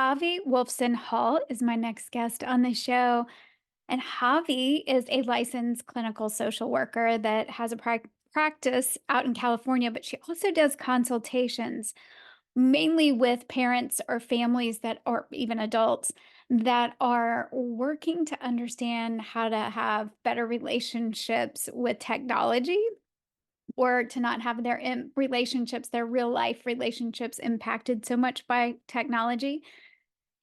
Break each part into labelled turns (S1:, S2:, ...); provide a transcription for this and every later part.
S1: Havi Wolfson Hall is my next guest on the show. And Javi is a licensed clinical social worker that has a practice out in California, but she also does consultations mainly with parents or families that, or even adults that are working to understand how to have better relationships with technology or to not have their relationships, their real life relationships impacted so much by technology.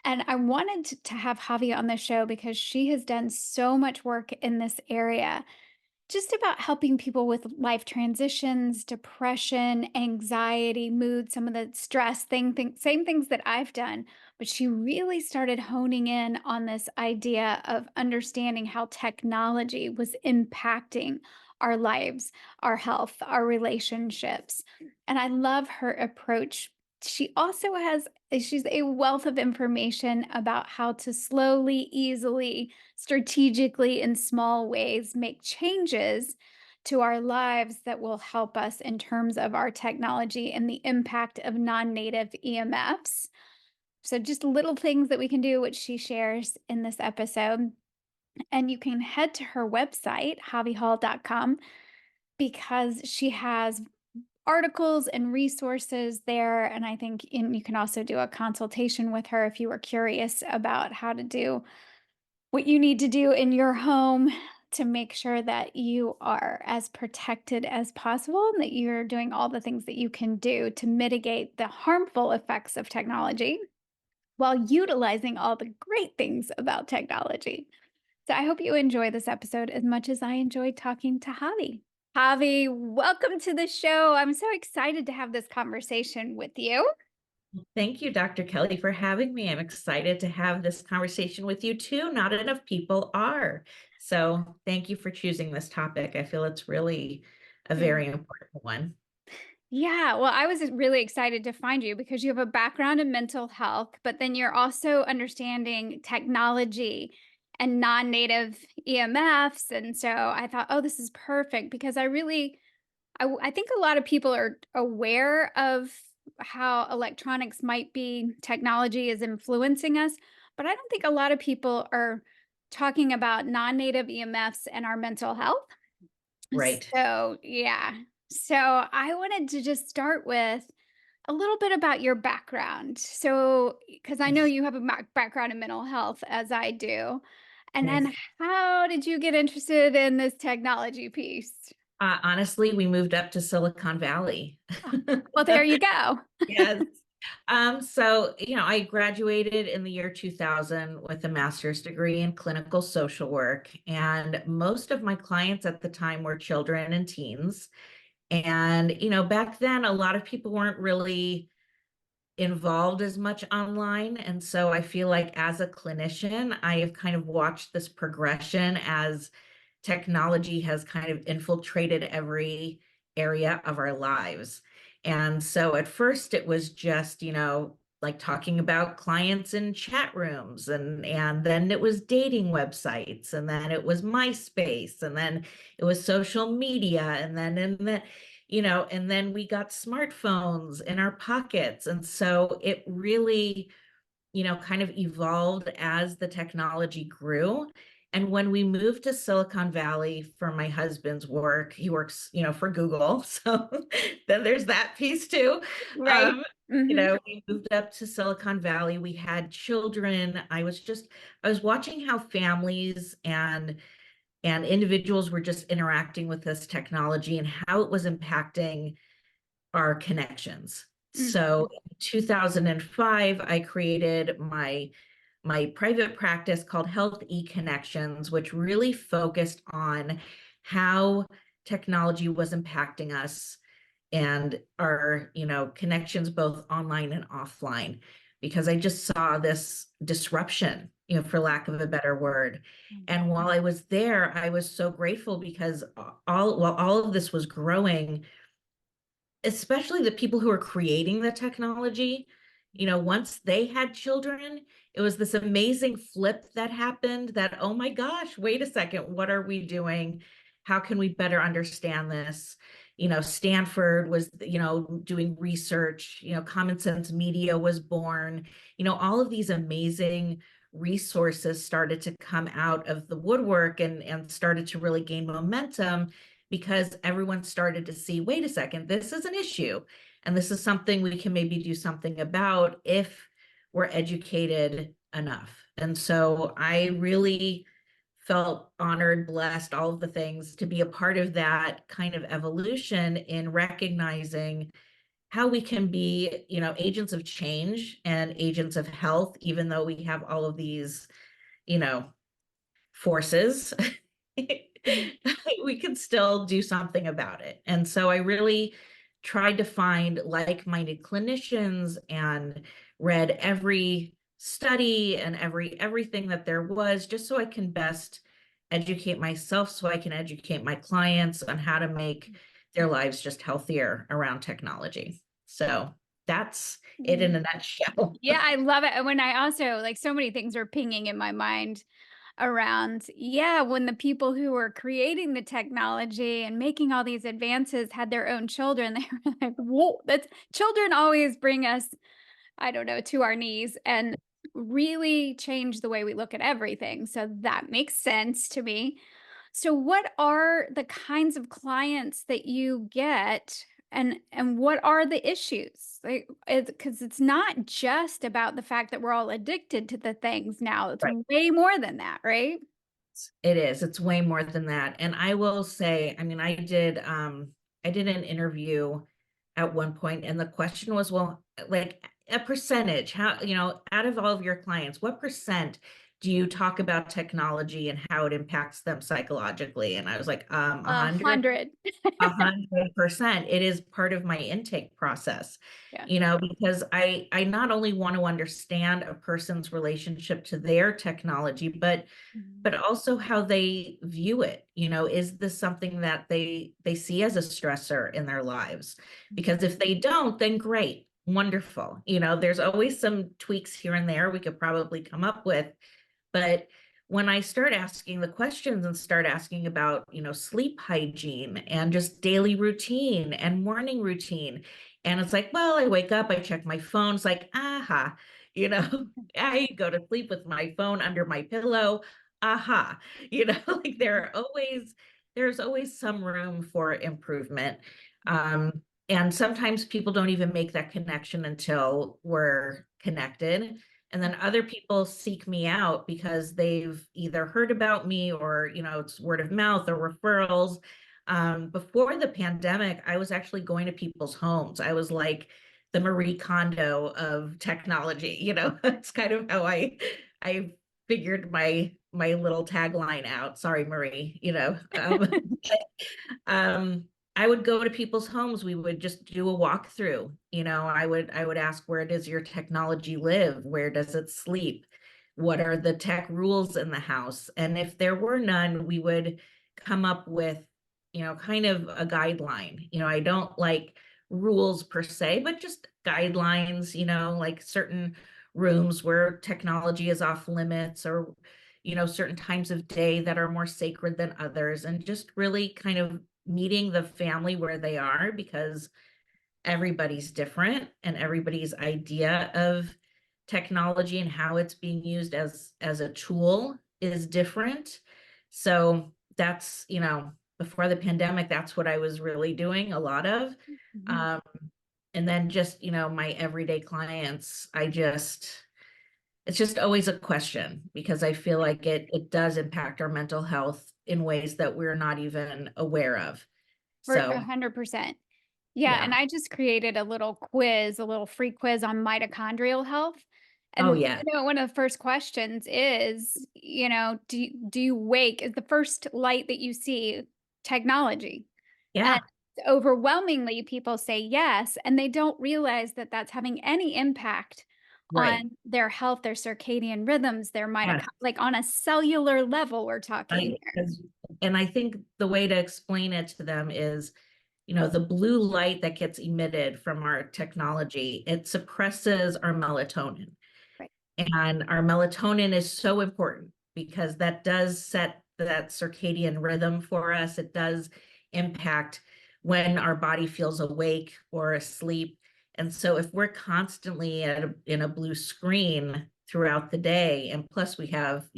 S1: And I wanted to have Javi on the show because she has done so much work in this area, just about helping people with life transitions, depression, anxiety, mood, some of the stress same things that I've done. But she really started honing in on this idea of understanding how technology was impacting our lives, our health, our relationships. And I love her approach. She also has, she's a wealth of information about how to slowly, easily, strategically, in small ways, make changes to our lives that will help us in terms of our technology and the impact of non-native EMFs. So just little things that we can do, which she shares in this episode. And you can head to her website, havihall.com, because she has articles and resources there. And I think you can also do a consultation with her if you were curious about how to do what you need to do in your home to make sure that you are as protected as possible and that you're doing all the things that you can do to mitigate the harmful effects of technology while utilizing all the great things about technology. So I hope you enjoy this episode as much as I enjoyed talking to Javi. Javi, welcome to the show. I'm so excited to have this conversation with you.
S2: Thank you, Dr. Kelly, for having me. I'm excited to have this conversation with you too. Not enough people are. So thank you for choosing this topic. I feel it's really a
S1: Yeah.
S2: very important one.
S1: Yeah, well, I was really excited to find you because you have a background in mental health, but then you're also understanding technology and non-native EMFs. And so I thought, oh, this is perfect because I think a lot of people are aware of how electronics might be, technology is influencing us, but I don't think a lot of people are talking about non-native EMFs and our mental health.
S2: Right.
S1: So, yeah. So, I wanted to just start with a little bit about your background. So, because I know
S2: Yes.
S1: you have a background in mental health, as I do. And then,
S2: Yes.
S1: how did you get interested in this technology piece?
S2: Honestly, we moved up to Silicon Valley.
S1: Oh, well, there you go.
S2: Yes. I graduated in the year 2000 with a master's degree in clinical social work, and most of my clients at the time were children and teens. And, back then, a lot of people weren't really involved as much online. And so I feel like as a clinician, I have kind of watched this progression as technology has kind of infiltrated every area of our lives. And so at first it was just, like talking about clients in chat rooms, and then it was dating websites, and then it was MySpace, and then it was social media, and then we got smartphones in our pockets. And so it really, kind of evolved as the technology grew. And when we moved to Silicon Valley for my husband's work, he works, for Google. So then there's that piece too.
S1: Right.
S2: Um,
S1: Hmm.
S2: we moved up to Silicon Valley. We had children. I was watching how families and individuals were just interacting with this technology and how it was impacting our connections. So in 2005, I created my private practice called Health E Connections, which really focused on how technology was impacting us and our, connections both online and offline, because I just saw this disruption, for lack of a better word. And while I was there, I was so grateful because while all of this was growing, especially the people who are creating the technology, once they had children, it was this amazing flip that happened that, oh my gosh, wait a second, what are we doing? How can we better understand this? Stanford was, doing research, Common Sense Media was born, all of these amazing resources started to come out of the woodwork and started to really gain momentum because everyone started to see, wait a second, this is an issue. And this is something we can maybe do something about if we're educated enough. And so I really felt honored, blessed, all of the things to be a part of that kind of evolution in recognizing how we can be, agents of change and agents of health, even though we have all of these, you know, forces.
S1: Mhm.
S2: We can still do something about it. And so I really tried to find like-minded clinicians and read every study and everything that there was, just so I can best educate myself, so I can educate my clients on how to make their lives just healthier around technology. So that's it in a nutshell.
S1: Yeah, I love it. And when I also like so many things are pinging in my mind around, yeah, when the people who were creating the technology and making all these advances had their own children, they were like, whoa, that's children always bring us, I don't know, to our knees and really change the way we look at everything. So that makes sense to me. So what are the kinds of clients that you get and what are the issues? Like cuz it's not just about the fact that we're all addicted to the things now. It's
S2: Right.
S1: way more than that, right?
S2: It is. It's way more than that. And I will say, I mean, I did an interview at one point and the question was, well, like a percentage, how, out of all of your clients, what percent do you talk about technology and how it impacts them psychologically? And I was like, a
S1: A
S2: hundred.
S1: hundred.
S2: 100%. It is part of my intake process,
S1: Yeah.
S2: because I not only want to understand a person's relationship to their technology,
S1: Mhm.
S2: but also how they view it. Is this something that they see as a stressor in their lives? Because if they don't, then great, wonderful. There's always some tweaks here and there we could probably come up with, but when I start asking the questions and start asking about, sleep hygiene and just daily routine and morning routine, and it's like, well, I wake up, I check my phone. It's like, aha, I go to sleep with my phone under my pillow. Aha, like there's always some room for improvement. Um, and sometimes people don't even make that connection until we're connected. And then other people seek me out because they've either heard about me or, it's word of mouth or referrals. Before the pandemic, I was actually going to people's homes. I was like the Marie Kondo of technology, it's kind of how I figured my little tagline out. Sorry, Marie, um, I would go to people's homes. We would just do a walkthrough. I would ask, where does your technology live? Where does it sleep? What are the tech rules in the house? And if there were none, we would come up with, kind of a guideline. I don't like rules per se, but just guidelines, like certain rooms where technology is off limits, or certain times of day that are more sacred than others, and just really kind of meeting the family where they are, because everybody's different and everybody's idea of technology and how it's being used as a tool is different. So that's, before the pandemic, that's what I was really doing a lot of.
S1: Mhm.
S2: um, and then just, my everyday clients, it's just always a question, because I feel like it does impact our mental health in ways that we're not even aware of.
S1: For
S2: So
S1: 100%. Yeah, and
S2: yeah.
S1: I just created a little quiz, a little free quiz on mitochondrial health.
S2: Oh
S1: And,
S2: yeah.
S1: one of the first questions is, do you wake is the first light that you see technology? And
S2: Yeah.
S1: overwhelmingly, people say yes, and they don't realize that that's having any impact
S2: Right.
S1: on their health, their circadian rhythms, their
S2: Yeah.
S1: like on a cellular level, we're talking
S2: I,
S1: here.
S2: 'cause- and I think the way to explain it to them is, the blue light that gets emitted from our technology, it suppresses our melatonin.
S1: Right.
S2: And our melatonin is so important because that does set that circadian rhythm for us. It does impact when our body feels awake or asleep. And so if we're constantly in a blue screen throughout the day, and plus we have,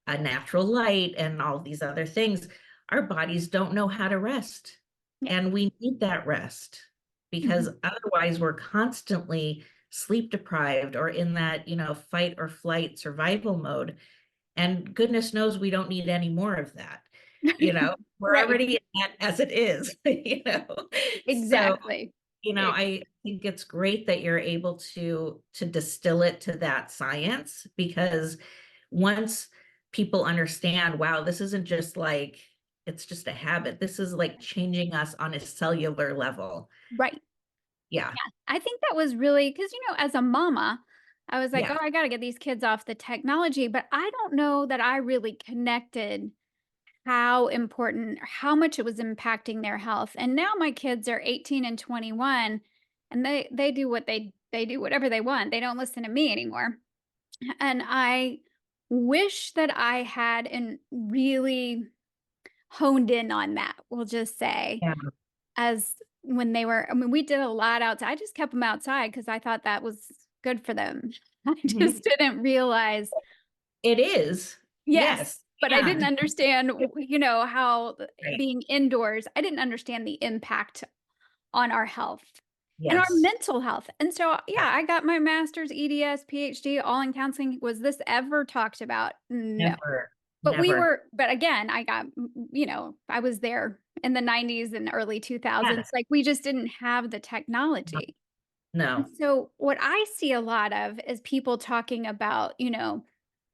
S2: a natural light and all these other things, our bodies don't know how to rest.
S1: Yeah.
S2: And we need that rest because
S1: Mhm.
S2: otherwise we're constantly sleep deprived or in that, fight or flight survival mode. And goodness knows we don't need any more of that. We're
S1: Right.
S2: already in that as it is, So,
S1: Exactly. Ex
S2: I think it's great that you're able to distill it to that science because once people understand, wow, this isn't just like it's just a habit. This is like changing us on a cellular level.
S1: Right.
S2: Yeah.
S1: I think that was really because, as a mama, I was like, "Oh,
S2: Yeah.
S1: I gotta get these kids off the technology," but I don't know that I really connected how important or how much it was impacting their health. And now my kids are 18 and 21, and they do what they do whatever they want. They don't listen to me anymore. And I wish that I had and really honed in on that, we'll just say,
S2: Yeah.
S1: as when they were, I mean, we did a lot outside. I just kept them outside because I thought that was good for them. I
S2: Mhm.
S1: just didn't realize.
S2: It is.
S1: Yes,
S2: Yes.
S1: but I didn't
S2: And
S1: understand, how
S2: right.
S1: being indoors, I didn't understand the impact on our health and our
S2: Yes.
S1: mental health. And so,
S2: Yeah.
S1: yeah, I got my master's, EDS, PhD, all in counseling. Was this ever talked about? No.
S2: Never.
S1: But
S2: Never.
S1: but again, I got, I was there in the 90s and early 2000s.
S2: Yes.
S1: Like, we just didn't have the
S2: No.
S1: technology. And
S2: No.
S1: so, what I see a lot of is people talking about,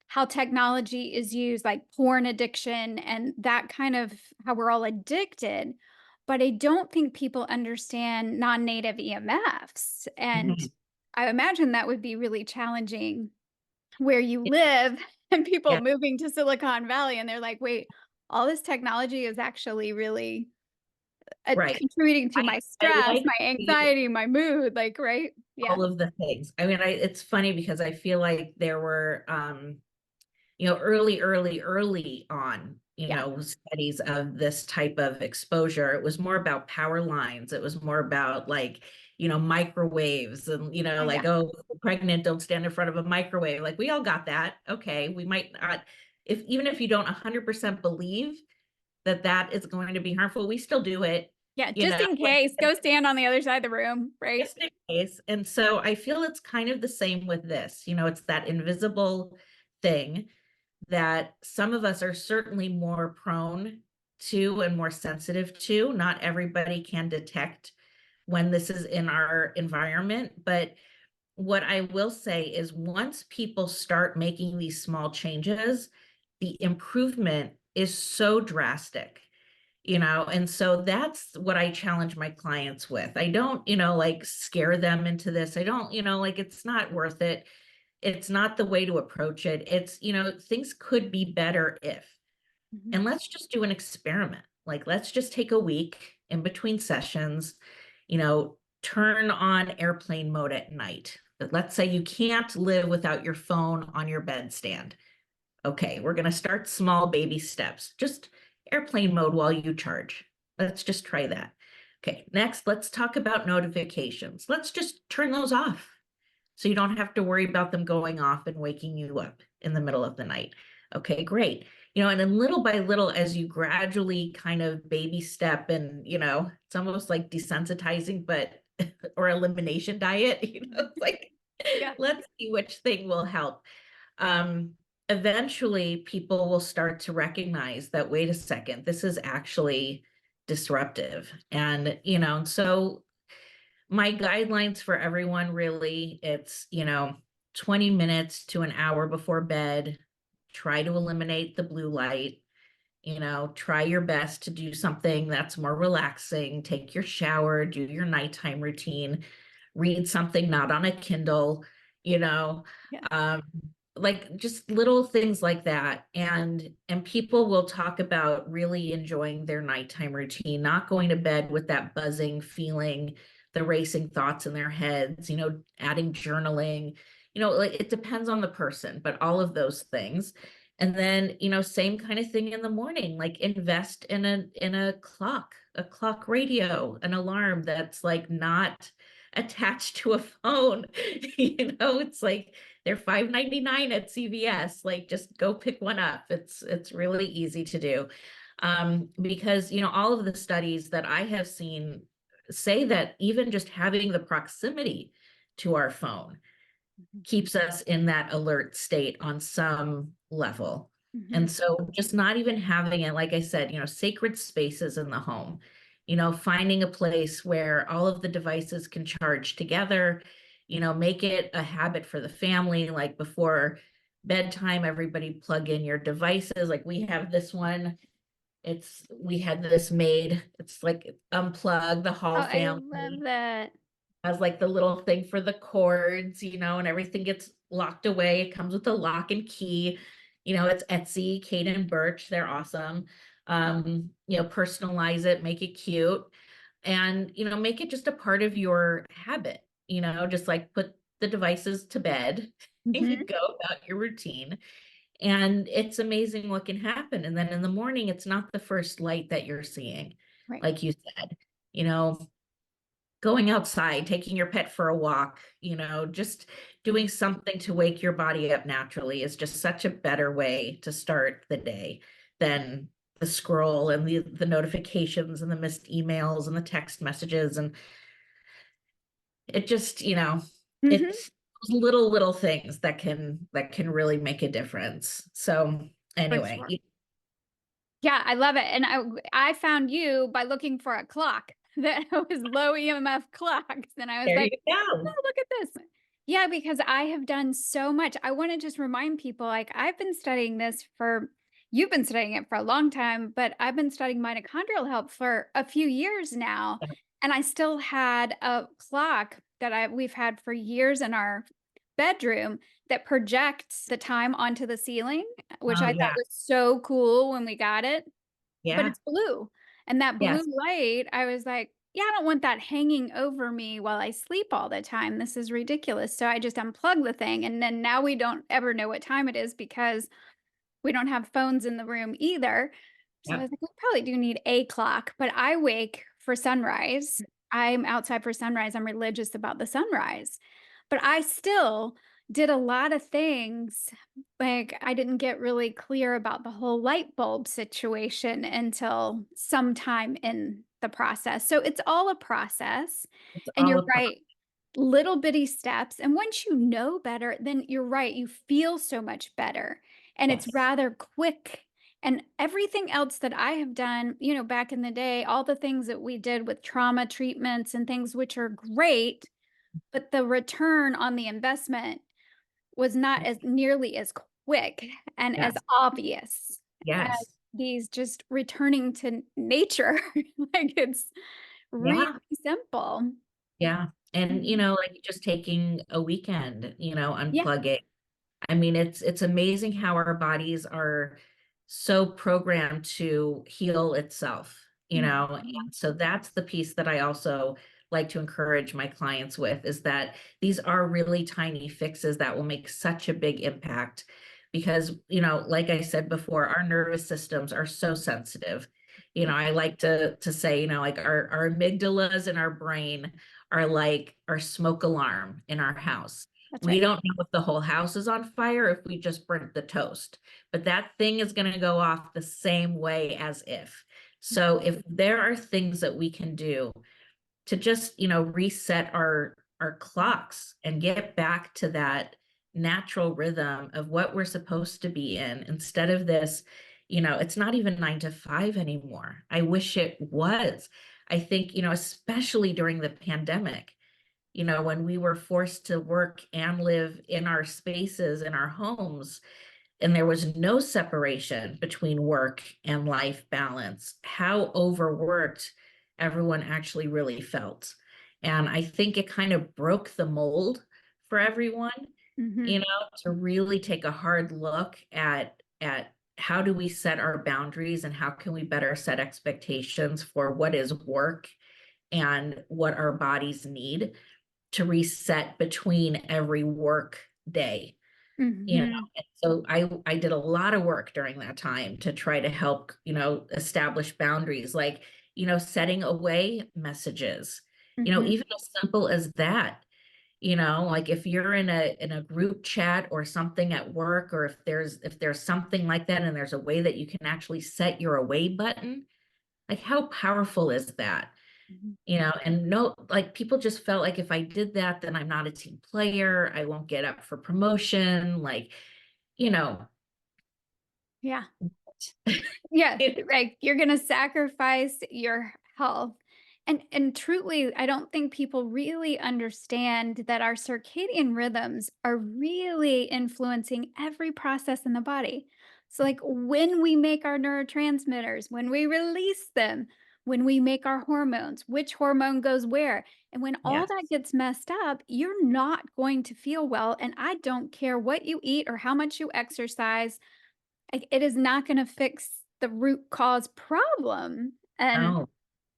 S1: how technology is used, like porn addiction and that kind of how we're all addicted. But I don't think people understand non-native EMFs. And
S2: Mhm.
S1: I imagine that would be really challenging where you live and people
S2: Yeah.
S1: moving to Silicon Valley and they're like, wait, all this technology is actually really
S2: Right.
S1: contributing to
S2: I
S1: my
S2: I
S1: stress,
S2: like
S1: my anxiety, my mood, like, right? Yeah.
S2: all of the things. I mean, it's funny because I feel like there were early on,
S1: Yeah.
S2: studies of this type of exposure. It was more about power lines. It was more about like, microwaves and,
S1: Oh,
S2: like,
S1: yeah.
S2: oh, pregnant, don't stand in front of a microwave. Like we all got that. Okay. We might not, if even if you don't 100% believe that that is going to be harmful, we still do it,
S1: Yeah. Just in
S2: like
S1: case, go stand on the other side of the room, right?
S2: just in case. And so I feel it's kind of the same with this, it's that invisible thing that some of us are certainly more prone to and more sensitive to. Not everybody can detect when this is in our environment. But what I will say is once people start making these small changes, the improvement is so drastic. And so that's what I challenge my clients with. I don't, like scare them into this. I don't, like it's not worth it. It's not the way to approach it. It's, things could be better if.
S1: Mhm.
S2: And let's just do an experiment. Like, let's just take a week in between sessions, turn on airplane mode at night. But let's say you can't live without your phone on your bedstand. Okay, we're going to start small baby steps. Just airplane mode while you charge. Let's just try that. Okay, next, let's talk about notifications. Let's just turn those off so you don't have to worry about them going off and waking you up in the middle of the night. Okay, great. And then little by little, as you gradually kind of baby step and, it's almost like desensitizing, but or elimination diet, it's like,
S1: Yeah.
S2: let's see which thing will help. Um, Eventually people will start to recognize that, wait a second, this is actually disruptive. And, so my guidelines for everyone really, it's, 20 minutes to an hour before bed, try to eliminate the blue light, try your best to do something that's more relaxing, take your shower, do your nighttime routine, read something not on a Kindle, you know,
S1: Yeah.
S2: um, like just little things like that. And people will talk about really enjoying their nighttime routine, not going to bed with that buzzing feeling, the racing thoughts in their heads, adding journaling, like it depends on the person, but all of those things. And then, same kind of thing in the morning, like invest in a clock radio, an alarm that's like not attached to a phone. It's like they're $5.99 at CVS. Like just go pick one up. It's really easy to do. Because all of the studies that I have seen say that even just having the proximity to our phone keeps us in that alert state on some level.
S1: Mhm.
S2: And so just not even having it, like I said, sacred spaces in the home, finding a place where all of the devices can charge together, make it a habit for the family, like before bedtime, everybody plug in your devices. Like we have this one, we had this made, it's like unplug the
S1: Oh,
S2: Hall
S1: I love
S2: family
S1: that.
S2: has like the little thing for the cords, and everything gets locked away. It comes with a lock and key. It's Etsy, Kate and Birch. They're awesome. Personalize it, make it cute, and make it just a part of your habit. Just like put the devices to bed
S1: Mhm.
S2: and go about your routine. And it's amazing what can happen. And then in the morning, it's not the first light that you're seeing,
S1: Right.
S2: like you said. You know, going outside, taking your pet for a walk, just doing something to wake your body up naturally is just such a better way to start the day than the scroll and the notifications and the missed emails and the text messages. And it just,
S1: Mhm.
S2: it's those little things that can really make a difference. So
S1: For
S2: anyway,
S1: sure. Yeah, I love it, and I found you by looking for a clock that was low EMF clocks, and I was
S2: there you
S1: like,
S2: go.
S1: "Oh, look at this." Yeah, because I have done so much. I wanna just remind people, like, I've been studying this for you've been studying it for a long time, but I've been studying mitochondrial health for a few years now, and I still had a clock that we've had for years in our bedroom that projects the time onto the ceiling, which
S2: Oh
S1: I thought
S2: yeah,
S1: was so cool when we got it, but
S2: yeah,
S1: it's blue, and that blue
S2: yes,
S1: light, I was like, "Yeah, I don't want that hanging over me while I sleep all the time. This is ridiculous." So I just unplugged the thing, and then now we don't ever know what time it is because we don't have phones in the room either. So I
S2: yep,
S1: was like, "We probably do need a clock," but I wake for sunrise. I'm outside for sunrise. I'm religious about the sunrise. But I still did a lot of things. Like, I didn't get really clear about the whole light bulb situation until sometime in the process. So it's all a process.
S2: it's
S1: And
S2: all
S1: you're
S2: a pro-
S1: right, little bitty steps. And once you know better, then you're right, you feel so much better. And it's
S2: yes,
S1: rather quick. And everything else that I have done, back in the day, all the things that we did with trauma treatments and things which are great, but the return on the investment was not as nearly as quick and as
S2: yes,
S1: obvious as
S2: yes,
S1: these just returning to nature. Like, it's really
S2: yeah.
S1: simple.
S2: Yeah. And,
S1: Mhm.
S2: like just taking a weekend,
S1: Yeah.
S2: unplugging. I mean, it's amazing how our bodies are so programmed to heal itself, and
S1: Mhm.
S2: so that's the piece that I also like to encourage my clients with is that these are really tiny fixes that will make such a big impact because, like I said before, our nervous systems are so sensitive. I like to say, like our amygdalas in our brain are like our smoke alarm in our house.
S1: That's
S2: We
S1: right.
S2: don't know if the whole house is on fire if we just burnt the toast, but that thing is going to go off the same way as if. So if there are things that we can do to just, reset our clocks and get back to that natural rhythm of what we're supposed to be in instead of this, it's not even 9 to 5 anymore. I wish it was. I think, especially during the pandemic, when we were forced to work and live in our spaces, in our homes, and there was no separation between work and life balance, how overworked everyone actually really felt. And I think it kind of broke the mold for everyone,
S1: Mhm.
S2: to really take a hard look at how do we set our boundaries and how can we better set expectations for what is work and what our bodies need to reset between every work day. you know.
S1: Mhm.
S2: And so I did a lot of work during that time to try to help, establish boundaries, like, setting away messages,
S1: Mhm.
S2: even as simple as that. Like if you're in a group chat or something at work, or if there's something like that and there's a way that you can actually set your away button, like how powerful is that?
S1: Mhm.
S2: And no, like people just felt like if I did that, then I'm not a team player. I won't get up for promotion. Like, you know,
S1: Yeah. Yeah, right. You're gonna sacrifice your health. And truly, I don't think people really understand that our circadian rhythms are really influencing every process in the body. So like when we make our neurotransmitters, when we release them, when we make our hormones, which hormone goes where, and when all that
S2: yes.
S1: gets messed up, you're not going to feel well. And I don't care what you eat or how much you exercise, like, it is not gonna fix the root cause problem, and
S2: No.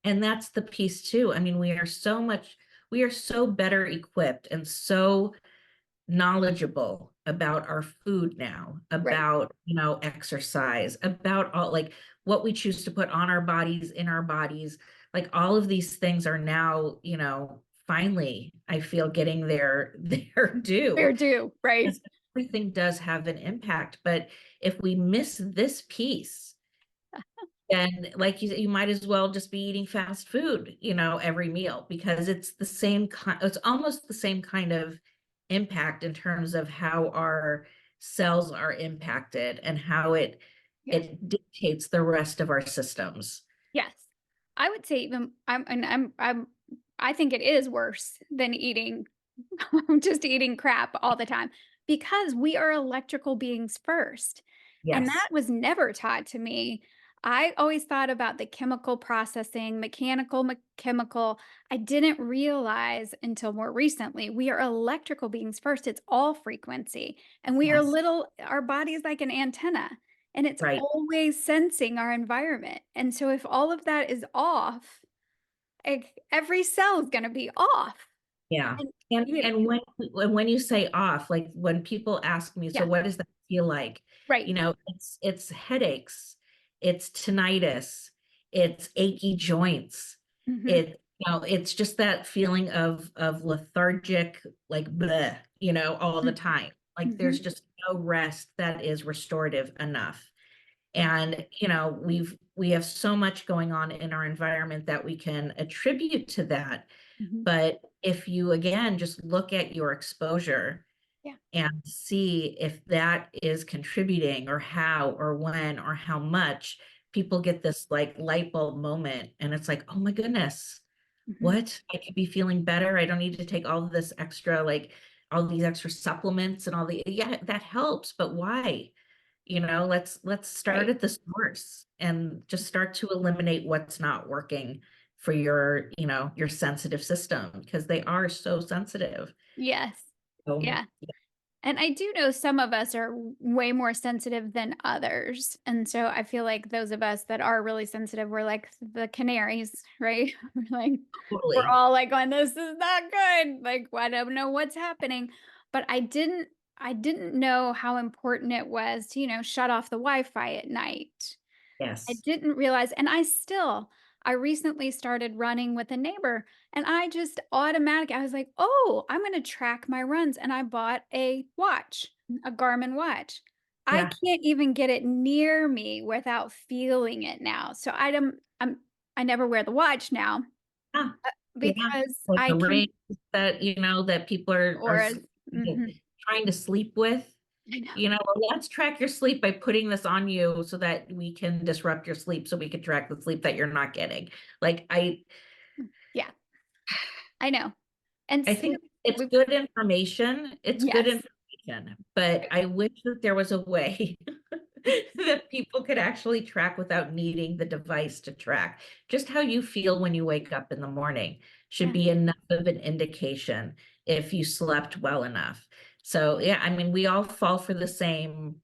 S2: And that's the piece too. I mean, we are so better equipped and so knowledgeable about our food now,
S1: right,
S2: about, exercise, about all like what we choose to put on our bodies, in our bodies. Like all of these things are now, finally, I feel getting their
S1: fair
S2: due.
S1: due, right?
S2: Because everything does have an impact. But if we miss this piece, then like you might as well just be eating fast food, every meal, because it's the same kind, it's almost the same kind of impact in terms of how our cells are impacted and how it
S1: Yeah,
S2: it dictates the rest of our systems.
S1: yes. I would say even I think it is worse than eating just eating crap all the time because we are electrical beings first. And that
S2: Yes,
S1: was never taught to me. I always thought about the chemical processing, mechanical, chemical. I didn't realize until more recently we are electrical beings first. It's all frequency. And we are
S2: yes,
S1: little, our body is like an antenna and it's
S2: right.
S1: always sensing our environment. And so if all of that is off, like, every cell is going to be off.
S2: Yeah.
S1: And,
S2: And
S1: you know,
S2: and when you say off, like when people ask me, so
S1: yeah,
S2: what does that feel like?
S1: right.
S2: It's headaches, it's tinnitus, it's achy joints.
S1: Hmm.
S2: It's just that feeling of lethargic, like bleh, all the time. Like
S1: Hmm.
S2: there's just no rest that is restorative enough. And we have so much going on in our environment that we can attribute to that.
S1: Hmm.
S2: But if you again just look at your exposure
S1: Yeah.
S2: and see if that is contributing, or how or when or how much, people get this like light bulb moment and it's like, oh my goodness,
S1: Hmm.
S2: what? I could be feeling better. I don't need to take all of this extra, like all these extra supplements and all yeah, that helps, but why? Let's start
S1: Right.
S2: at the source and just start to eliminate what's not working for your sensitive system, because they are so sensitive.
S1: Yes.
S2: So
S1: Yeah. And I do know some of us are way more sensitive than others. And so I feel like those of us that are really sensitive, we're like the canaries, right? We're like, we're
S2: totally.
S1: all like going, this is not good. Like, I don't know what's happening. But I didn't know how important it was to, shut off the Wi-Fi at night. I
S2: Yes.
S1: didn't realize, and I recently started running with a neighbor, and I was like, "Oh, I'm gonna track my runs." And I bought a Garmin watch. I
S2: Yeah.
S1: can't even get it near me without feeling it now. So I never wear the watch now,
S2: Yeah. Yeah.
S1: because
S2: Like
S1: I
S2: the
S1: can,
S2: rings that people are
S1: or mhm,
S2: trying to sleep with.
S1: I know.
S2: Well, let's track your sleep by putting this on you so that we can disrupt your sleep, so we can track the sleep that you're not getting. Like
S1: Yeah, I know. And
S2: I
S1: so
S2: think it's
S1: we
S2: good information. It's good
S1: yes.
S2: information, but I wish that there was a way that people could actually track without needing the device to track. Just how you feel when you wake up in the morning should
S1: Yeah.
S2: be enough of an indication if you slept well enough. So yeah, I mean, we all fall for the same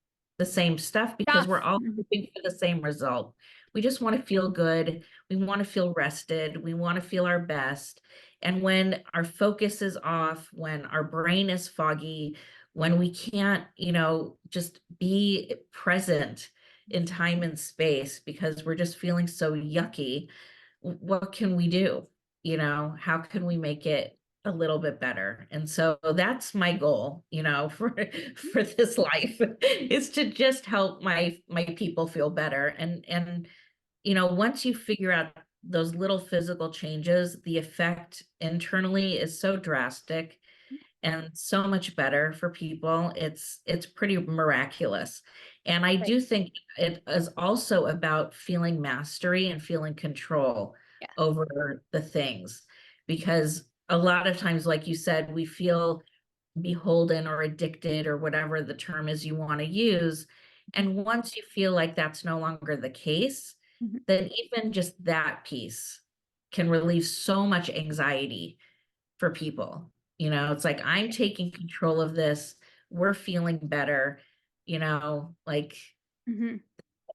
S2: stuff because we're
S1: Stuff.
S2: all
S1: Mhm.
S2: hoping for the same result. We just want to feel good. We want to feel rested. We want to feel our best. And when our focus is off, when our brain is foggy, when we can't, just be present in time and space because we're just feeling so yucky, what can we do? How can we make it a little bit better? And so that's my goal, for this life is to just help my people feel better. And once you figure out those little physical changes, the effect internally is so drastic and so much better for people. It's pretty miraculous. And I
S1: Right.
S2: do think it is also about feeling mastery and feeling control
S1: Yeah.
S2: over the things. Because a lot of times, like you said, we feel beholden or addicted or whatever the term is you want to use. And once you feel like that's no longer the case,
S1: Mhm.
S2: then even just that piece can relieve so much anxiety for people. It's like I'm taking control of this. We're feeling better, like
S1: Mhm.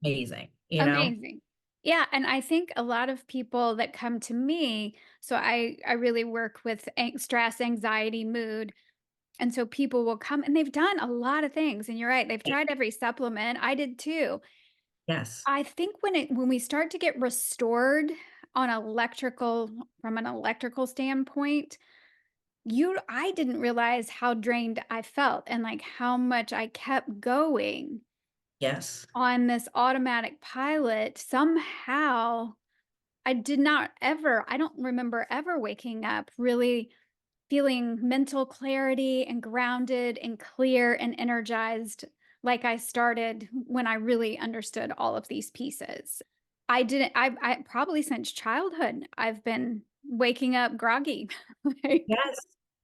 S2: amazing.
S1: Amazing. Yeah, and I think a lot of people that come to me, so I really work with stress, anxiety, mood, and so people will come and they've done a lot of things, and you're right, they've tried every supplement. I did too.
S2: Yes,
S1: I think when we start to get restored on electrical from an electrical standpoint, you I didn't realize how drained I felt and like how much I kept going
S2: yes,
S1: on this automatic pilot. Somehow I don't remember ever waking up really feeling mental clarity and grounded and clear and energized like I started when I really understood all of these pieces. I didn't I probably since childhood I've been waking up groggy. Like,
S2: yes,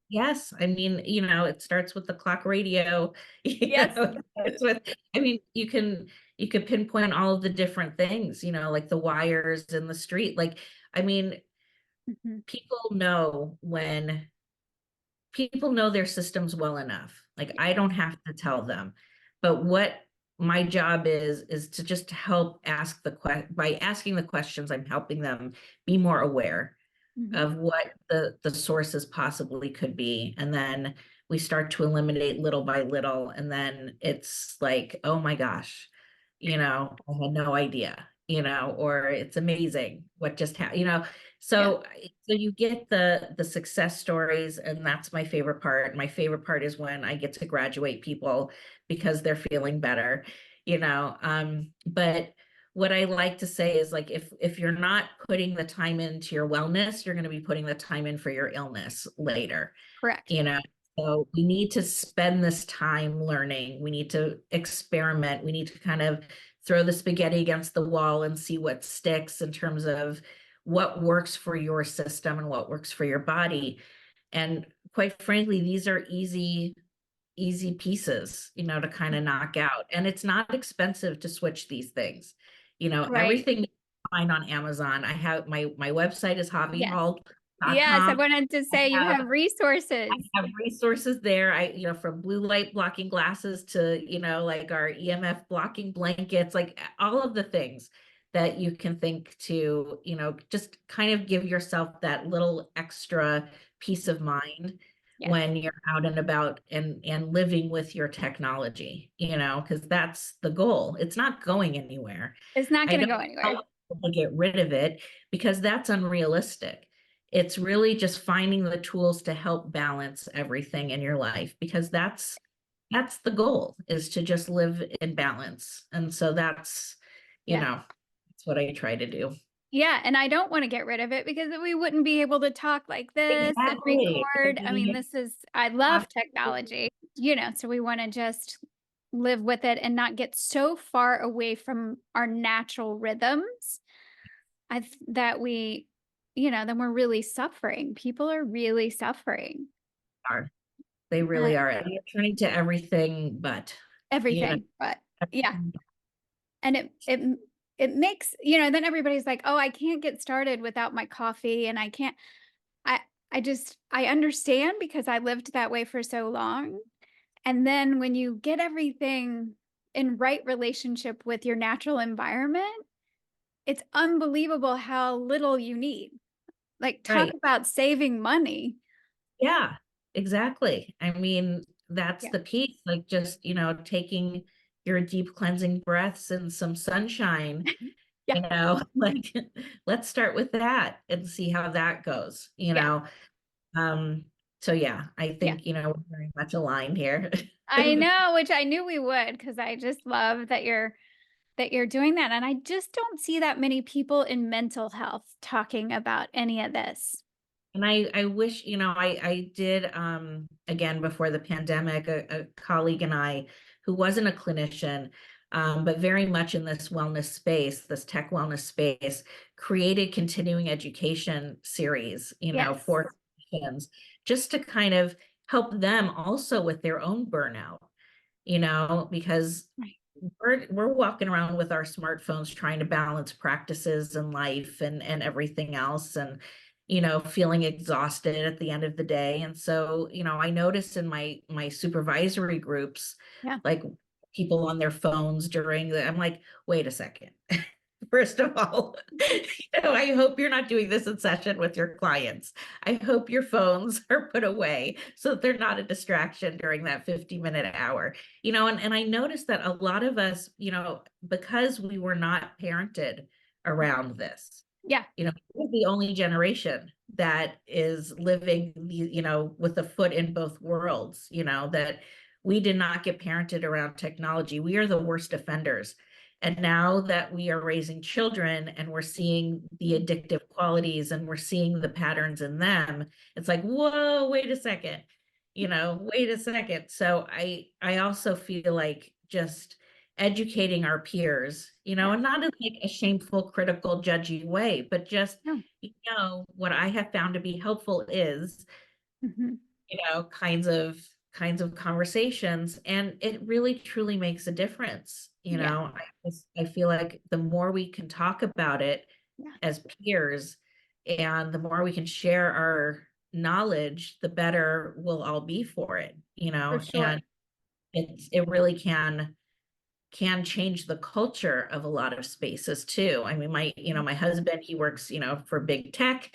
S2: yes. I mean, it starts with the clock radio,
S1: yes.
S2: it starts with, I mean, you can pinpoint all of the different things, like the wires in the street. Like, I mean,
S1: Mhm.
S2: people know when people know their systems well enough. Like
S1: Yeah.
S2: I don't have to tell them. But what my job is to just help ask by asking the questions, I'm helping them be more aware
S1: Mhm.
S2: of what the sources possibly could be. And then we start to eliminate little by little. And then it's like, oh my gosh, I had no idea, or it's amazing what just happened,
S1: Yeah.
S2: so you get the success stories, and that's my favorite part. My favorite part is when I get to graduate people because they're feeling better, but what I like to say is like if you're not putting the time into your wellness, you're going to be putting the time in for your illness later,
S1: Correct.
S2: you know. So we need to spend this time learning. We need to experiment. We need to kind of throw the spaghetti against the wall and see what sticks in terms of what works for your system and what works for your body. And quite frankly, these are easy pieces, to kind of knock out. And it's not expensive to switch these things.
S1: Right.
S2: Everything you find on Amazon. I have my website is
S1: Yes. Yes, I
S2: havihall.com.
S1: wanted to
S2: I
S1: say you
S2: have
S1: have resources.
S2: have resources there. From blue light blocking glasses to, like our EMF blocking blankets, like all of the things that you can think to, just kind of give yourself that little extra peace of mind
S1: Yes.
S2: when you're out and about and living with your technology, because that's the goal. It's not going anywhere.
S1: It's not
S2: I
S1: gonna
S2: don't
S1: go anywhere.
S2: tell people to get rid of it because that's unrealistic. It's really just finding the tools to help balance everything in your life because that's the goal is to just live in balance. And so you
S1: Yeah.
S2: know, that's what I try to do.
S1: Yeah, and I don't wanna get rid of it because we wouldn't be able to talk like this and
S2: Exactly. I
S1: record. I mean,
S2: mean,
S1: this is I love
S2: absolutely.
S1: technology, so we wanna just live with it and not get so far away from our natural rhythms. I th that we then we're really suffering. People are really suffering.
S2: Are. They
S1: Uh,
S2: really are. And you're turning to everything but, you know,
S1: everything, but yeah, and it makes then everybody's like, "Oh, I can't get started without my coffee, and I can't." I I understand because I lived that way for so long, and then when you get everything in right relationship with your natural environment, it's unbelievable how little you need. Like, talk
S2: right.
S1: about saving money.
S2: Yeah, exactly. I mean, that's
S1: Yeah.
S2: the piece, like just, taking your deep cleansing breaths and some sunshine,
S1: Yeah.
S2: like let's start with that and see how that goes,
S1: Yeah.
S2: Um, so yeah, I
S1: Yeah.
S2: think, we're very much aligned here.
S1: I know, which I knew we would because I just love that you're doing that. And I just don't see that many people in mental health talking about any of this.
S2: And I wish, I did, again, before the pandemic, a colleague and I, who wasn't a clinician, but very much in this wellness space, this tech wellness space, created continuing education series,
S1: Yes.
S2: for clinicians, just to kind of help them also with their own burnout, because
S1: Right.
S2: we're walking around with our smartphones trying to balance practices and life and everything else, and feeling exhausted at the end of the day. And so I noticed in my supervisory groups,
S1: Yeah.
S2: like people on their phones during I'm like, wait a second. First of all, I hope you're not doing this in session with your clients. I hope your phones are put away so that they're not a distraction during that 50-minute hour. And I noticed that a lot of us, because we were not parented around this,
S1: Yeah.
S2: we're the only generation that is living with a foot in both worlds, that we did not get parented around technology. We are the worst offenders. And now that we are raising children and we're seeing the addictive qualities and we're seeing the patterns in them, it's like, whoa, wait a second, wait a second. So I also feel like just educating our peers,
S1: Yeah.
S2: and not in like a shameful, critical, judgy way, but just,
S1: No.
S2: what I have found to be helpful is,
S1: Hmm.
S2: kinds of conversations, and it really truly makes a difference.
S1: Yeah.
S2: I feel like the more we can talk about it
S1: Yeah.
S2: as peers, and the more we can share our knowledge, the better we'll all be for it,
S1: For
S2: and
S1: sure.
S2: it really can change the culture of a lot of spaces too. I mean, my husband, he works, for big tech,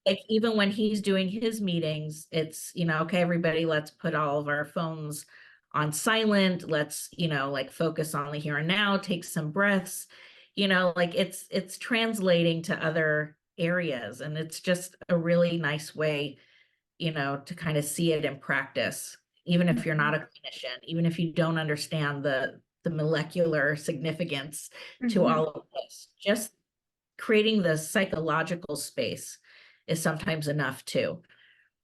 S2: like even when he's doing his meetings, it's, okay, everybody, let's put all of our phones on silent. Let's, like focus on the here and now, take some breaths, like it's translating to other areas. And it's just a really nice way, to kind of see it in practice, even if you're
S1: Mhm.
S2: not a clinician, even if you don't understand the molecular significance to
S1: Mhm.
S2: all of this, just creating the psychological space is sometimes enough too, you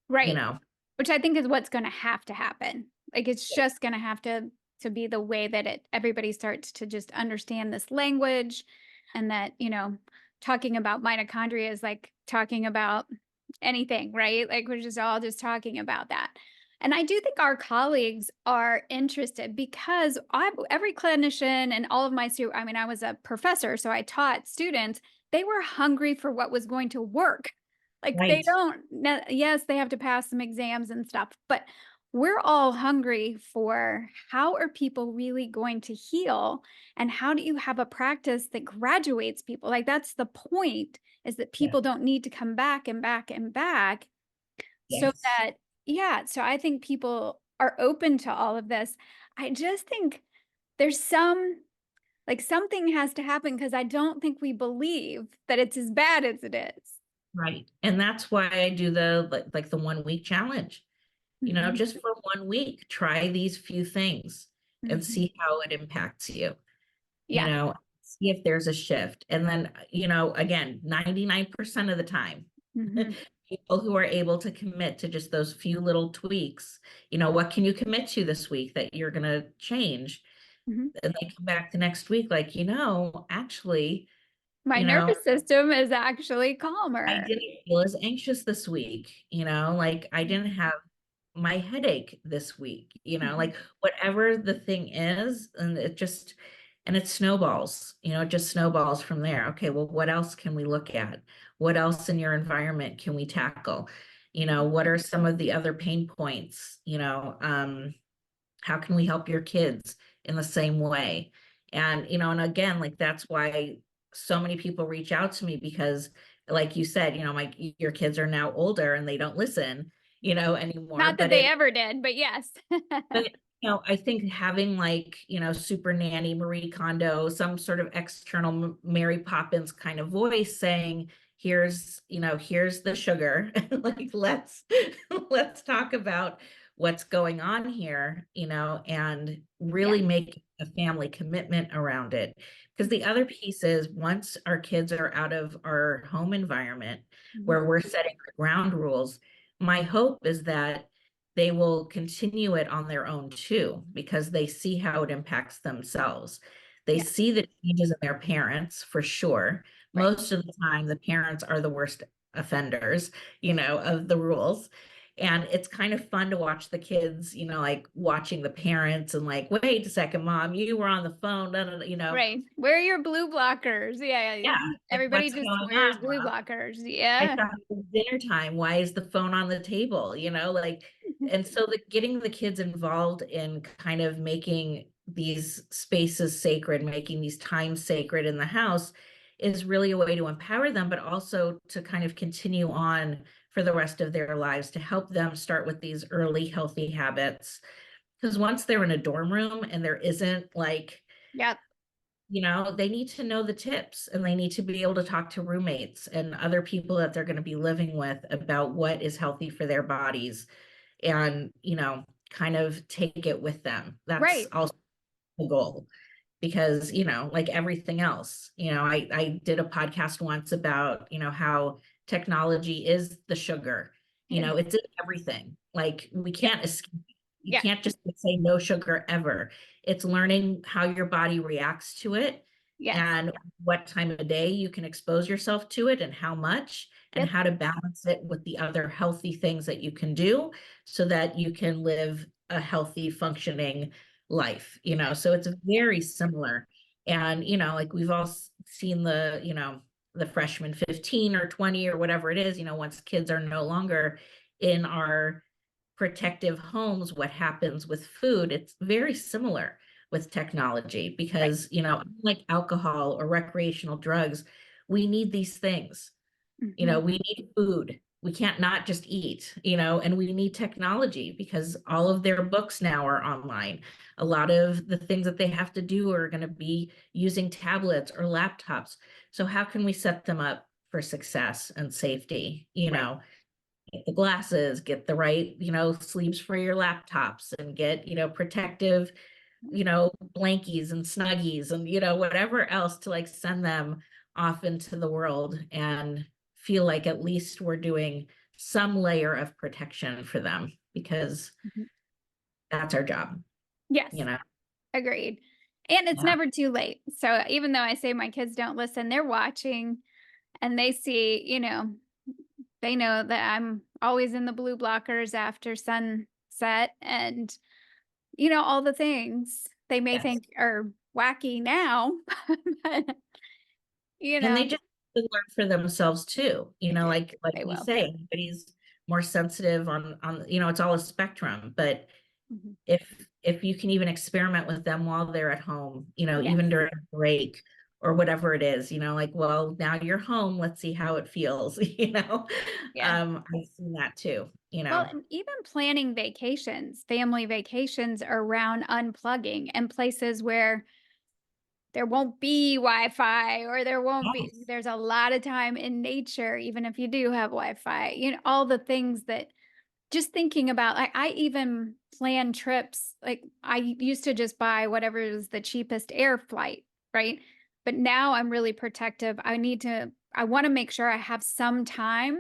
S1: Right.
S2: know.
S1: Which I think is what's gonna have to happen. Like, it's just gonna have to be the way that everybody starts to just understand this language and that, talking about mitochondria is like talking about anything, right? Like, we're just all just talking about that. And I do think our colleagues are interested because every clinician and all of my students, I mean, I was a professor, so I taught students, they were hungry for what was going to work. Like they
S2: Right.
S1: don't, yes, they have to pass some exams and stuff, but we're all hungry for how are people really going to heal and how do you have a practice that graduates people? Like that's the point is that
S2: Yeah.
S1: people don't need to come back and back and back so
S2: Yes.
S1: that, yeah, so I think people are open to all of this. I just think there's like something has to happen because I don't think we believe that it's as bad as it is.
S2: Right. And that's why I do the like the 1 week challenge.
S1: Mhm.
S2: Just for 1 week, try these few things and
S1: Mhm.
S2: see how it impacts you. you
S1: Yeah.
S2: know, See if there's a shift. And then, again, 99% of the time,
S1: Mhm.
S2: people who are able to commit to just those few little tweaks, what can you commit to this week that you're going to change?
S1: Mhm.
S2: And they come back the next week, like, actually,
S1: My
S2: you know,
S1: nervous system is actually
S2: I
S1: calmer.
S2: didn't feel as anxious this week, like I didn't have my headache this week,
S1: Mhm.
S2: like whatever the thing is, and it snowballs, it just snowballs from there. Okay, well, what else can we look at? What else in your environment can we tackle? What are some of the other pain points? How can we help your kids in the same way? And and again, like that's why so many people reach out to me, because like you said, my your kids are now older and they don't listen, anymore.
S1: Not that
S2: But
S1: they ever did, but yes.
S2: but I think having like, Super Nanny, Marie Kondo, some sort of external Mary Poppins kind of voice saying, here's the sugar. Like, let's talk about what's going on here, and
S1: Yeah.
S2: really make a family commitment around it. Because the other piece is once our kids are out of our home environment
S1: Mhm.
S2: where we're setting the ground rules, my hope is that they will continue it on their own too, because they see how it impacts themselves. They
S1: Yeah.
S2: see the changes in their parents for sure.
S1: Right.
S2: Most of the time, the parents are the worst offenders, of the rules. And it's kind of fun to watch the kids, like watching the parents and like, wait a second, mom, you were on the phone,
S1: Right. Where are your blue blockers? Yeah.
S2: yeah, like
S1: Everybody
S2: what's
S1: just
S2: going
S1: wears
S2: on,
S1: blue
S2: mom?
S1: blockers.
S2: I
S1: Yeah.
S2: thought it was dinner time. Why is the phone on the table? Like, and so getting the kids involved in kind of making these spaces sacred, making these times sacred in the house is really a way to empower them, but also to kind of continue on for the rest of their lives to help them start with these early healthy habits. Because once they're in a dorm room and there isn't like,
S1: Yep.
S2: they need to know the tips and they need to be able to talk to roommates and other people that they're going to be living with about what is healthy for their bodies and, kind of take it with them. That's
S1: Right.
S2: also the goal because, like everything else, I did a podcast once about, how technology is the sugar, it's in everything. Like we
S1: Yep.
S2: can't escape. You
S1: Yeah.
S2: can't just say no sugar ever. It's learning how your body reacts to it
S1: Yes.
S2: and what time of day you can expose yourself to it and how much and
S1: Yep.
S2: how to balance it with the other healthy things that you can do so that you can live a healthy functioning life, so it's very similar. And like we've all seen the freshman 15 or 20 or whatever it is, once kids are no longer in our protective homes, what happens with food, it's very similar with technology
S1: Right.
S2: because, like alcohol or recreational drugs, we need these things.
S1: Hmm.
S2: We need food. We can't not just eat, and we need technology because all of their books now are online. A lot of the things that they have to do are going to be using tablets or laptops. So how can we set them up for success and safety?
S1: Right.
S2: Get the glasses, get the right, sleeves for your laptops and get, protective, blankies and snuggies and, whatever else to like send them off into the world and feel like at least we're doing some layer of protection for them because
S1: Mhm.
S2: that's our job,
S1: Yes.
S2: you know?
S1: Agreed. And it's
S2: Yeah.
S1: never too late. So even though I say my kids don't listen, they're watching and they see, they know that I'm always in the blue blockers after sunset and, all the things they may
S2: Yes.
S1: think are wacky now, but, you
S2: And
S1: know,
S2: they just learn for themselves too,
S1: they,
S2: like
S1: they
S2: we
S1: will.
S2: say, everybody's more sensitive on, it's all a spectrum, but
S1: Mhm.
S2: if you can even experiment with them while they're at home,
S1: Yes.
S2: even during a break or whatever it is, like, well, now you're home, let's see how it feels,
S1: Yeah.
S2: I've seen that too,
S1: Well, and even planning vacations, family vacations around unplugging and places where there won't be Wi-Fi or there won't be
S2: yes,
S1: there's a lot of time in nature, even if you do have Wi-Fi, all the things that just thinking about, I even plan trips. Like I used to just buy whatever is the cheapest air flight, right? But now I'm really protective. I want to make sure I have some time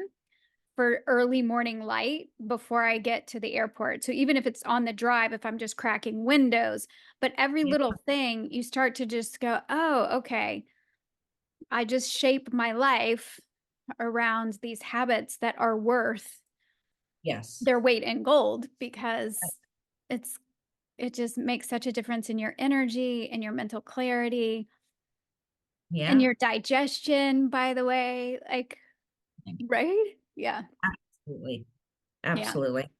S1: for early morning light before I get to the airport. So even if it's on the drive, if I'm just cracking windows, but every
S2: yeah,
S1: little thing you start to just go, oh, okay, I just shape my life around these habits that are worth
S2: yes,
S1: their weight in gold because it's it just makes such a difference in your energy and your mental clarity and
S2: yeah,
S1: your digestion, by the way, like, right? Yeah.
S2: absolutely,
S1: Yeah.
S2: absolutely.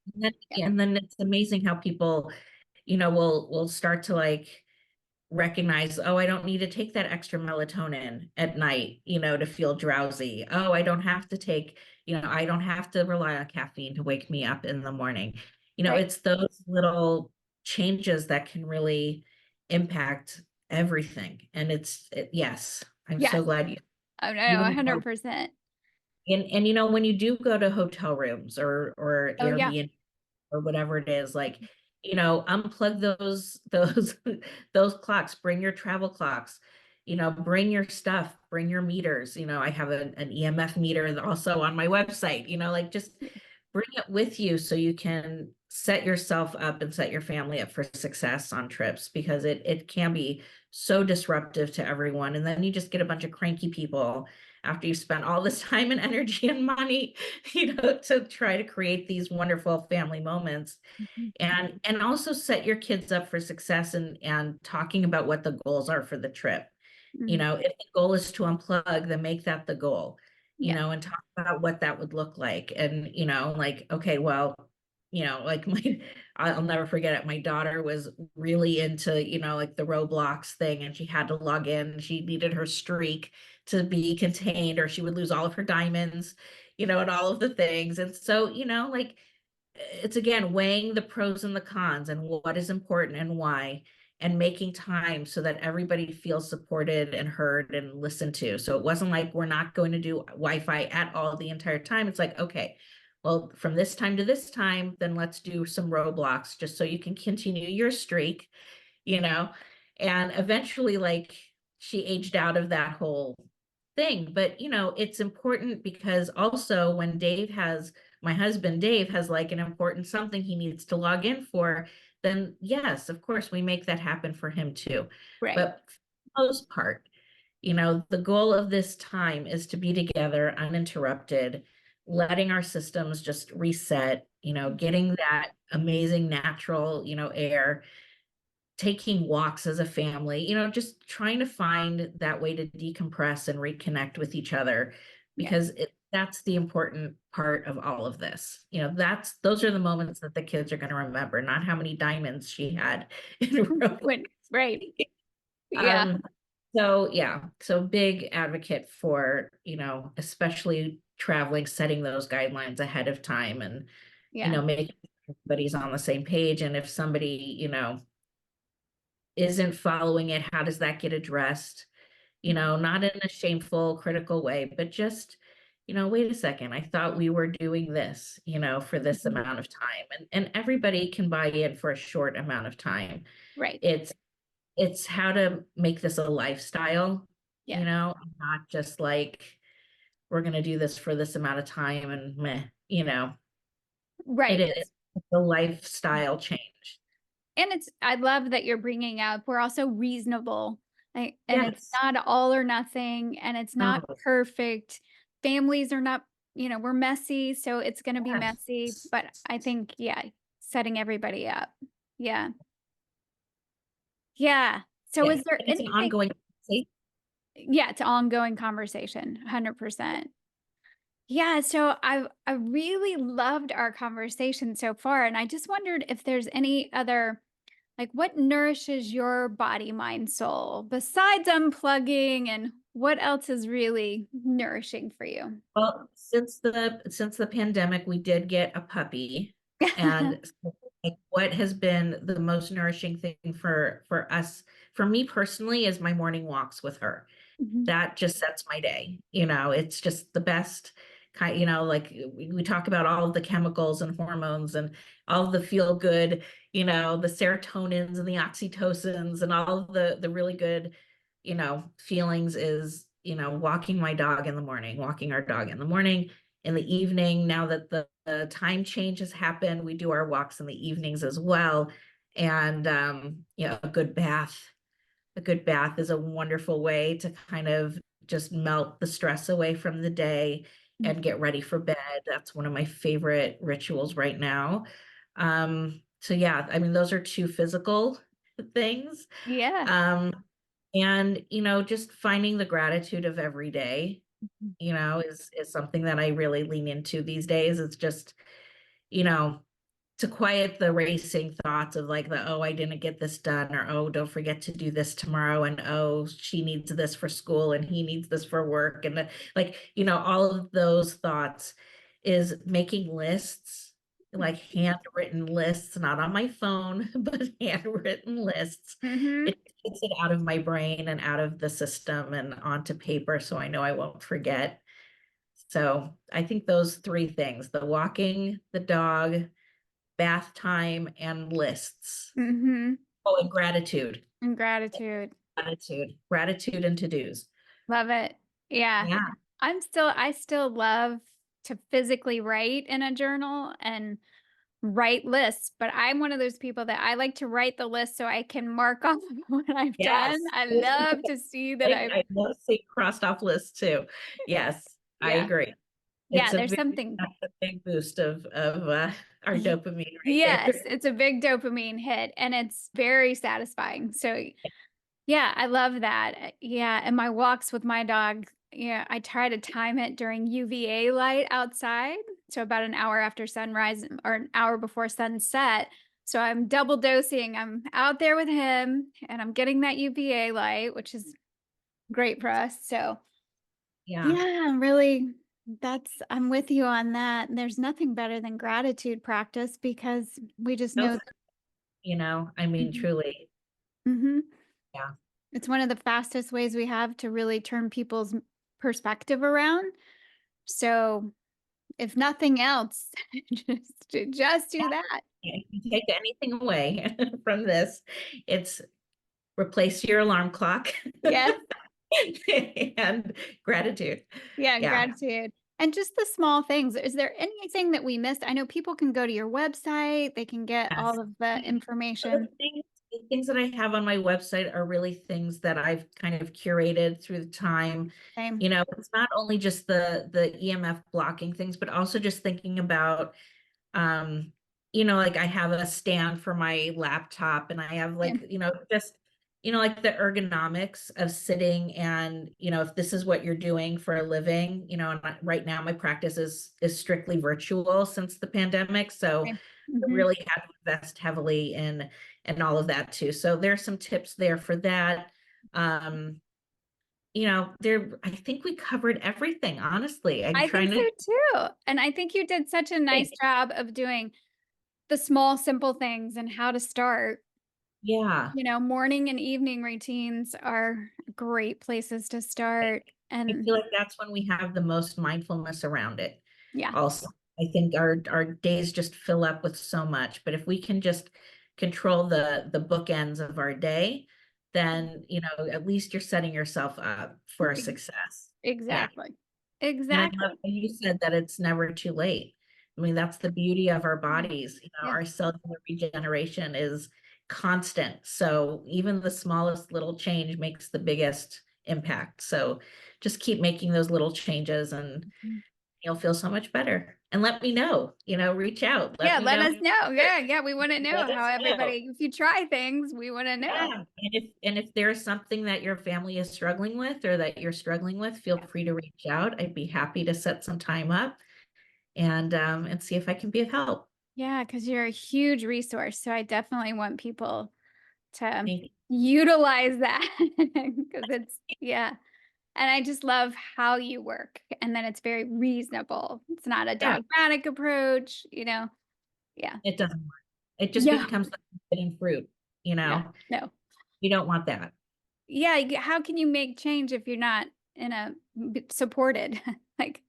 S1: Yeah.
S2: And then it's amazing how people, will start to like recognize, oh, I don't need to take that extra melatonin at night, to feel drowsy. Oh, I don't have to take, I don't have to rely on caffeine to wake me up in the morning.
S1: Right.
S2: It's those little changes that can really impact everything. And yes, I'm so
S1: Yes.
S2: glad
S1: Oh, no,
S2: you have,
S1: 100%.
S2: and when you do go to hotel rooms or
S1: Oh, yeah.
S2: Airbnb or whatever it is, like, unplug those those clocks, bring your travel clocks, bring your stuff, bring your meters. I have an EMF meter also on my website, like, just bring it with you so you can set yourself up and set your family up for success on trips, because it can be so disruptive to everyone. And then you just get a bunch of cranky people after you spent all this time and energy and money, to try to create these wonderful family moments,
S1: Mhm.
S2: and also set your kids up for success, and talking about what the goals are for the trip.
S1: Mm,
S2: If the goal is to unplug, then make that the goal,
S1: yeah.
S2: and talk about what that would look like. And, like, okay, well, like I'll never forget it. My daughter was really into, like the Roblox thing, and she had to log in. She needed her streak to be contained, or she would lose all of her diamonds, and all of the things. And so, like, it's again weighing the pros and the cons and what is important and why, and making time so that everybody feels supported and heard and listened to. So it wasn't like, we're not going to do Wi-Fi at all the entire time. It's like, okay, well, from this time to this time, then let's do some Roblox just so you can continue your streak, you know and eventually, like, she aged out of that whole thing. But it's important, because also when my husband Dave has like an important something he needs to log in for, then yes, of course we make that happen for him too.
S1: Right.
S2: But for the most part, the goal of this time is to be together uninterrupted, letting our systems just reset, getting that amazing natural, air, taking walks as a family, just trying to find that way to decompress and reconnect with each other,
S1: Yeah.
S2: because that's the important part of all of this. Those are the moments that the kids are going to remember, not how many diamonds she had in a row.
S1: When, right. Yeah.
S2: Um, so yeah, so big advocate for, especially traveling, setting those guidelines ahead of time, and,
S1: Yeah.
S2: making sure everybody's on the same page. And if somebody, isn't following it, how does that get addressed? Not in a shameful, critical way, but just, wait a second, I thought we were doing this, for this
S1: Mhm.
S2: amount of time. And everybody can buy in for a short amount of time.
S1: Right.
S2: It's it's how to make this a lifestyle,
S1: Yeah.
S2: not just like, we're gonna do this for this amount of time and meh, it
S1: Right.
S2: is a lifestyle change.
S1: And I love that you're bringing up, we're also reasonable, like, and it's
S2: Yes.
S1: not all or nothing, and it's not
S2: No.
S1: perfect. Families are not, we're messy, so it's gonna be messy,
S2: Yes.
S1: but I think, yeah, setting everybody up. Yeah. Yeah. So
S2: Yeah,
S1: is there
S2: and it's an
S1: anything?
S2: ongoing. See?
S1: Yeah, it's ongoing conversation, 100%. Yeah, so I really loved our conversation so far, and I just wondered if there's any other, like, what nourishes your body, mind, soul besides unplugging, and what else is really nourishing for you?
S2: Well, since the pandemic, we did get a puppy, and so, like, what has been the most nourishing thing for us, for me personally, is my morning walks with her.
S1: Mhm,
S2: That just sets my day. It's just the best kind, like, we talk about all of the chemicals and hormones and all of the feel good, the serotonins and the oxytocins and all of the really good, feelings, is, walking my dog in the morning, walking our dog in the morning, in the evening. Now that the time change has happened, we do our walks in the evenings as well. And a good bath is a wonderful way to kind of just melt the stress away from the day
S1: mm.
S2: and get ready for bed. That's one of my favorite rituals right now. So yeah, I mean, those are two physical things.
S1: Yeah.
S2: Um, and just finding the gratitude of every day,
S1: Mhm.
S2: is something that I really lean into these days. It's just, you know, to quiet the racing thoughts of, like, oh, I didn't get this done, or oh, don't forget to do this tomorrow, and oh, she needs this for school and he needs this for work, and like, all of those thoughts, is making lists, like handwritten lists, not on my phone, but handwritten lists.
S1: Mm-hmm.
S2: It takes it out of my brain and out of the system and onto paper so I know I won't forget. So I think those three things, the walking, the dog, bath time, and lists.
S1: Mm-hmm.
S2: Oh, and gratitude.
S1: And gratitude.
S2: Gratitude and to-dos.
S1: Love it. Yeah.
S2: Yeah.
S1: I still love to physically write in a journal and write lists, but I'm one of those people that I like to write the list so I can mark off what I've done.
S2: Yes.
S1: I love to see that I've,
S2: I love seeing crossed off lists too. Yes, I
S1: yeah.
S2: agree.
S1: Yeah, there's something.
S2: That's a big boost of our
S1: y-
S2: dopamine right
S1: Yes,
S2: there.
S1: it's a big dopamine hit and it's very satisfying. So yeah, I love that. Yeah, and my walks with my dog, yeah, I try to time it during UVA light outside, so about an hour after sunrise or an hour before sunset. So I'm double dosing. I'm out there with him and I'm getting that UVA light, which is great for us. So
S2: Yeah.
S1: yeah, I'm really I'm with you on that. There's nothing better than gratitude practice because we just
S2: No,
S1: know.
S2: I mean,
S1: Mhm.
S2: truly.
S1: Mhm.
S2: Yeah.
S1: It's one of the fastest ways we have to really turn people's perspective around. So, if nothing else, just do that.
S2: If you take anything away from this, it's replace your alarm clock
S1: Yes.
S2: and gratitude.
S1: Yeah,
S2: Yeah.
S1: gratitude. And just the small things. Is there anything that we missed? I know people can go to your website, they can get
S2: Yes.
S1: all of the
S2: The
S1: information.
S2: things that I have on my website are really things that I've kind of curated through the time.
S1: Same.
S2: You know, it's not only just the EMF blocking things, but also just thinking about um, like I have a stand for my laptop and I have like,
S1: Same.
S2: just like the ergonomics of sitting and, if this is what you're doing for a living, and right now my practice is strictly virtual since the pandemic. So
S1: Same.
S2: I
S1: Hmm.
S2: really had to invest heavily in all of that too. So there's some tips there for that. Um, I think we covered everything, honestly. I'm
S1: I think
S2: trying
S1: so
S2: to
S1: too. And I think you did such a nice
S2: think.
S1: job of doing the small, simple things and how to start.
S2: Yeah.
S1: Morning and evening routines are great places to start.
S2: I
S1: And
S2: feel like that's when we have the most mindfulness around it.
S1: yeah,
S2: Also, I think our days just fill up with so much, but if we can just control the bookends of our day, then at least you're setting yourself up for a
S1: ex-
S2: success. Yeah.
S1: exactly.
S2: And I love
S1: Exactly.
S2: how you said that it's never too late. I mean, that's the beauty of our
S1: Mm.
S2: bodies.
S1: Yeah.
S2: Our cellular regeneration is constant. So even the smallest little change makes the biggest impact. So just keep making those little changes and you'll feel so much better. And let me know, reach out, let
S1: Yeah,
S2: me
S1: let
S2: know.
S1: us know. Yeah, yeah. We want to know
S2: Let
S1: how
S2: us know.
S1: everybody, if you try things, we want to know.
S2: Yeah. And if there's something that your family is struggling with or that you're struggling with, feel
S1: Yeah.
S2: free to reach out. I'd be happy to set some time up and see if I can be of help.
S1: Yeah, because you're a huge resource. So I definitely want people to
S2: Thank
S1: utilize that because yeah. And I just love how you work. And then it's very reasonable. It's not a
S2: Yeah,
S1: dogmatic approach. Yeah.
S2: it doesn't work. It just
S1: Yeah.
S2: becomes like forbidden fruit, you
S1: Yeah.
S2: know.
S1: No.
S2: You don't want that.
S1: Yeah. How can you make change if you're not supported? Like,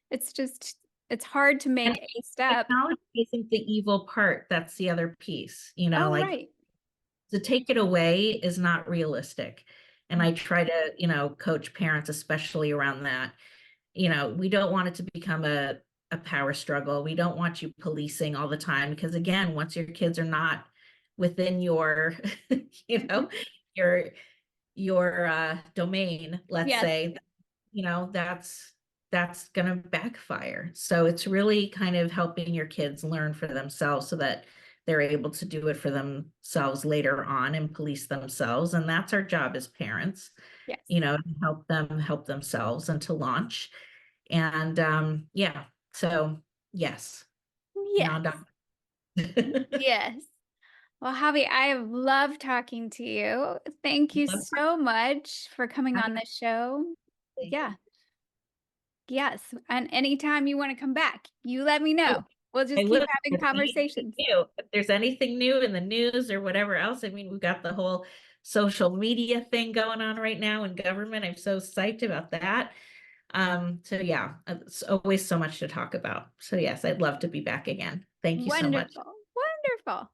S1: it's just, it's hard to
S2: And
S1: make a step.
S2: technology isn't the evil part. That's the other piece,
S1: Oh,
S2: like
S1: right.
S2: to take it away is not realistic. And I try to, coach parents, especially around that. We don't want it to become a power struggle. We don't want you policing all the time because again, once your kids are not within your, you
S1: Mhm.
S2: know, your domain, let's
S1: Yes.
S2: say, that's going to backfire. So it's really kind of helping your kids learn for themselves so that they're able to do it for themselves later on and police themselves. And that's our job as parents,
S1: Yes.
S2: to help them help themselves and to launch. And yeah, so yes,
S1: Yes.
S2: non-doc.
S1: Yes. Well, Javi, I have loved talking to you. Thank you so much for coming on the show. Yeah. Yes, and anytime you wanna come back, you let me
S2: Oh,
S1: know. We'll
S2: I
S1: just keep
S2: will.
S1: having conversations.
S2: If there's anything new in the news or whatever else, I mean, we've got the whole social media thing going on right now in government. I'm so psyched about that. So yeah, it's always so much to talk about. So yes, I'd love to be back again. Thank you so much.
S1: Wonderful, wonderful.